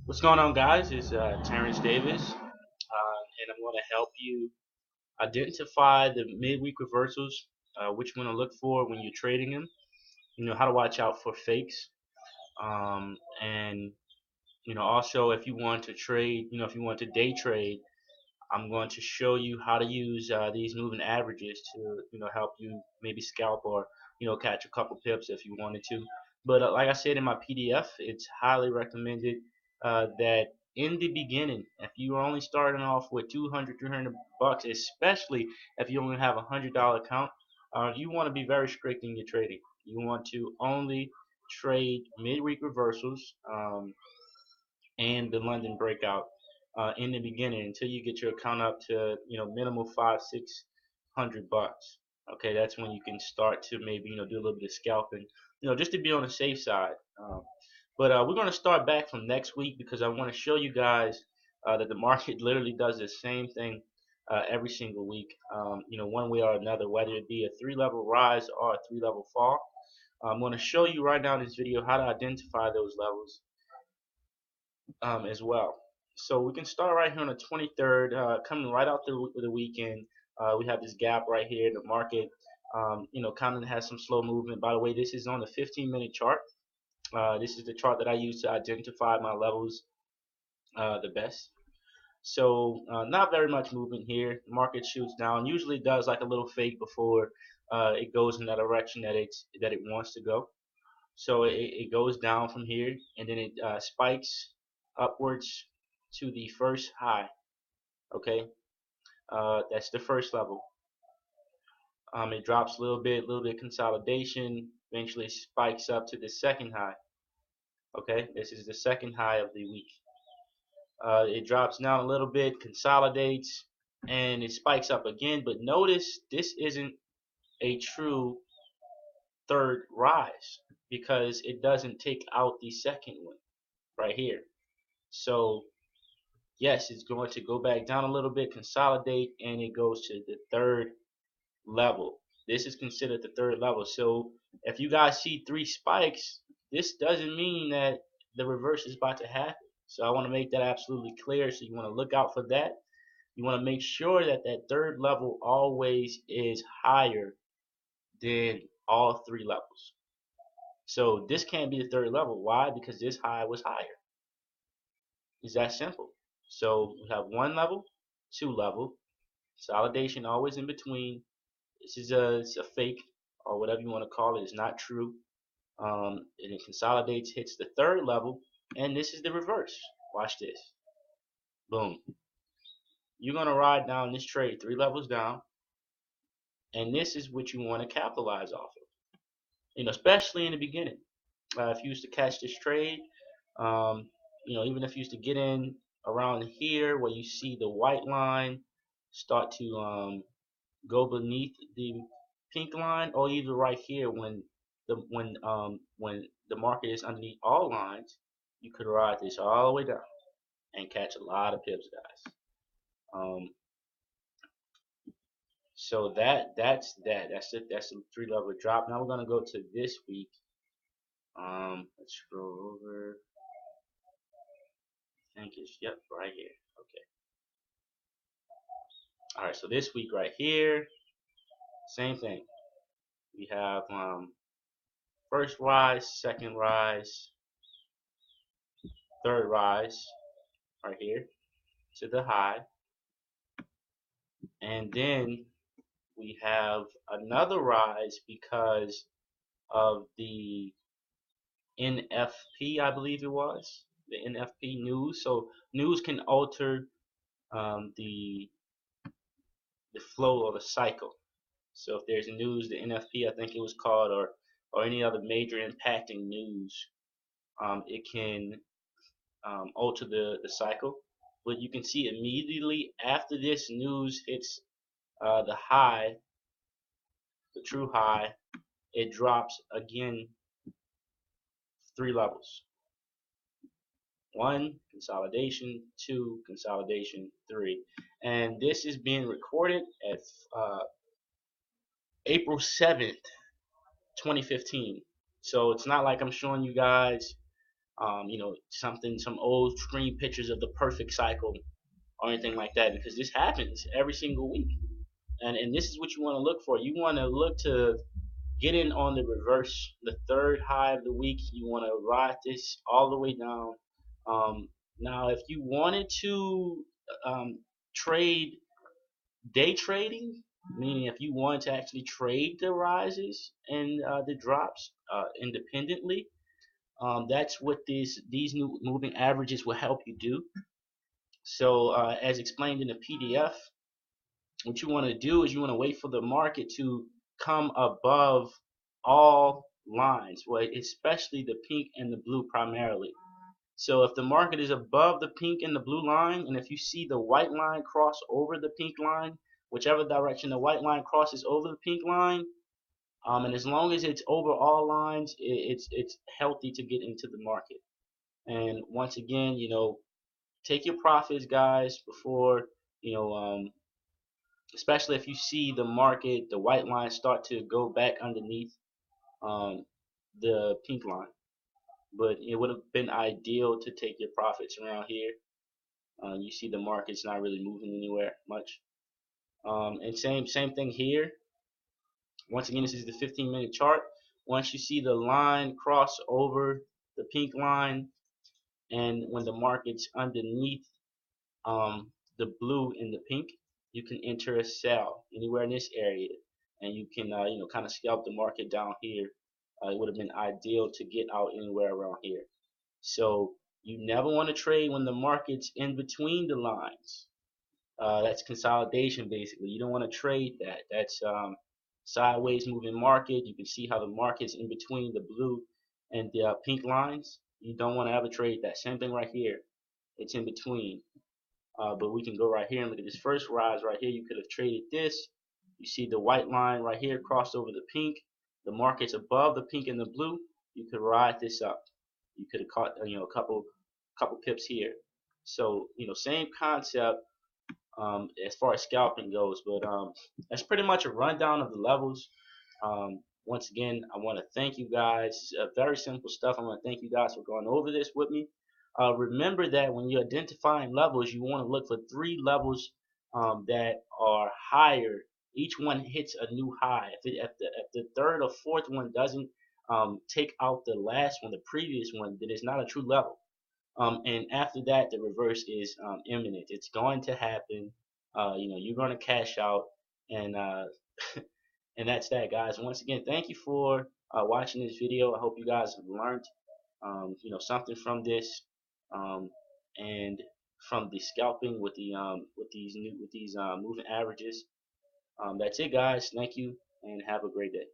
What's going on, guys? It's Terrence Davis, and I'm going to help you identify the midweek reversals, which one to look for when you're trading them. How to watch out for fakes, and also if you want to trade, if you want to day trade, I'm going to show you how to use these moving averages to help you maybe scalp or catch a couple pips if you wanted to. But like I said in my PDF, it's highly recommended that in the beginning, if you are only starting off with 200, 300 bucks, especially if you only have $100 account, you want to be very strict in your trading. You want to only trade midweek reversals and the London breakout in the beginning until you get your account up to minimum 500, 600 bucks. Okay, that's when you can start to maybe do a little bit of scalping, just to be on the safe side. But we're going to start back from next week because I want to show you guys that the market literally does the same thing every single week. One way or another, whether it be a three-level rise or a three-level fall. I'm going to show you right now in this video how to identify those levels as well. So we can start right here on the 23rd, coming right out the weekend. We have this gap right here. The market, kind of has some slow movement. By the way, this is on the 15-minute chart. This is the chart that I use to identify my levels the best. So not very much movement here. The market shoots down. Usually does like a little fake before it goes in that direction that it wants to go. So it goes down from here, and then it spikes upwards to the first high. Okay, that's the first level. It drops a little bit consolidation, eventually spikes up to the second high. Okay, this is the second high of the week. It drops down a little bit, consolidates, and it spikes up again. But notice this isn't a true third rise because it doesn't take out the second one right here. So yes, it's going to go back down a little bit, consolidate, and it goes to the third level. This is considered the third level. So if you guys see three spikes, this doesn't mean that the reverse is about to happen. So I want to make that absolutely clear. So you want to look out for that. You want to make sure that that third level always is higher than all three levels. So this can't be the third level. Why? Because this high was higher. It's that simple. So we have one level, two level, consolidation always in between. This is it's a fake or whatever you want to call it. It's not true. And it consolidates, hits the third level, and this is the reverse. Watch this. Boom. You're gonna ride down this trade three levels down, and this is what you want to capitalize off of. Especially in the beginning. If you used to catch this trade, even if you used to get in around here where you see the white line start to go beneath the pink line, or even right here when the market is underneath all lines, you could ride this all the way down and catch a lot of pips, guys. So that's it. That's a three level drop. Now we're gonna go to this week. Let's scroll over. I think it's right here. Okay. All right. So this week right here, same thing. We have first rise, second rise, third rise right here to the high, and then we have another rise because of the NFP, I believe it was the NFP news. So news can alter the flow of a cycle. So if there's news, the NFP, I think it was called, or any other major impacting news, it can alter the cycle. But you can see immediately after this news hits the high, the true high, it drops again three levels. One, consolidation, two, consolidation, three. And this is being recorded at April 7th, 2015. So it's not like I'm showing you guys some old screen pictures of the perfect cycle or anything like that, because this happens every single week. And this is what you want to look for. You want to look to get in on the reverse, the third high of the week. You want to ride this all the way down. Um, Now, if you wanted to trade day trading, meaning if you wanted to actually trade the rises and the drops independently, that's what these new moving averages will help you do. So, as explained in the PDF, what you want to do is you want to wait for the market to come above all lines, well, especially the pink and the blue primarily. So if the market is above the pink and the blue line, and if you see the white line cross over the pink line, whichever direction the white line crosses over the pink line, and as long as it's over all lines, it's healthy to get into the market. And once again, take your profits, guys, before you know especially if you see the market, the white line start to go back underneath um, the pink line. But it would have been ideal to take your profits around here. You see the market's not really moving anywhere much. And same thing here. Once again, this is the 15-minute chart. Once you see the line cross over the pink line, and when the market's underneath the blue and the pink, you can enter a sell anywhere in this area, and you can kind of scalp the market down here. It would have been ideal to get out anywhere around here. So you never want to trade when the market's in between the lines. That's consolidation basically. You don't want to trade that. That's sideways moving market. You can see how the market's in between the blue and the pink lines. You don't want to ever trade that. Same thing right here. It's in between. But we can go right here and look at this first rise right here. You could have traded this. You see the white line right here crossed over the pink. The market's above the pink and the blue. You could ride this up. You could have caught a couple pips here. So same concept as far as scalping goes. But that's pretty much a rundown of the levels. Once again, I want to thank you guys. Very simple stuff. I want to thank you guys for going over this with me. Remember that when you're identifying levels, you want to look for 3 levels that are higher. Each one hits a new high. If the third or fourth one doesn't take out the last one, the previous one, then it's not a true level. And after that, the reverse is imminent. It's going to happen. You're going to cash out, and and that's that, guys. Once again, thank you for watching this video. I hope you guys have learned, something from this, and from the scalping with these moving averages. That's it, guys. Thank you, and have a great day.